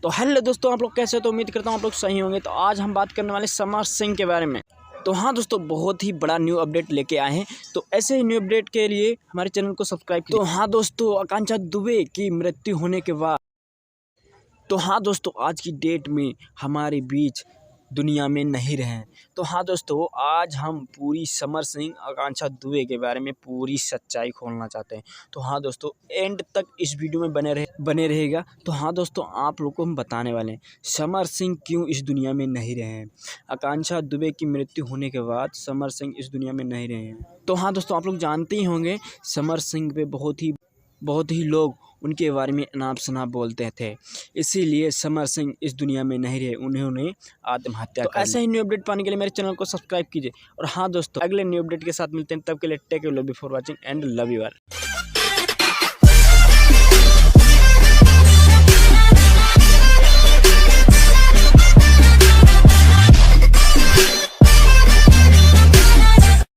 तो हेलो दोस्तों, आप लोग कैसे हो? तो उम्मीद करता हूँ आप लोग सही होंगे। तो आज हम बात करने वाले समर सिंह के बारे में। तो हाँ दोस्तों, बहुत ही बड़ा न्यू अपडेट लेके आए हैं। तो ऐसे ही न्यू अपडेट के लिए हमारे चैनल को सब्सक्राइब कीजिए। तो हाँ दोस्तों, आकांक्षा दुबे की मृत्यु होने के बाद आज की डेट में हमारे बीच दुनिया में नहीं रहे। तो हाँ दोस्तों, आज हम पूरी समर सिंह आकांक्षा दुबे के बारे में पूरी सच्चाई खोलना चाहते हैं। तो हाँ दोस्तों, एंड तक इस वीडियो में बने रहेगा। तो हाँ दोस्तों, आप लोग को हम बताने वाले हैं समर सिंह क्यों इस दुनिया में नहीं रहे हैं। आकांक्षा दुबे की मृत्यु होने के बाद समर सिंह इस दुनिया में नहीं रहे हैं। तो हाँ दोस्तों, आप लोग जानते ही होंगे समर सिंह पे बहुत ही लोग उनके बारे में अनाप शनाप बोलते थे, इसीलिए समर सिंह इस दुनिया में नहीं रहे, उन्होंने आत्महत्या कर ली। ऐसा ही न्यू अपडेट पाने के लिए मेरे चैनल को सब्सक्राइब कीजिए। और हाँ दोस्तों, अगले न्यू अपडेट के साथ मिलते हैं, तब के लिए take care, love you for watching and love you all.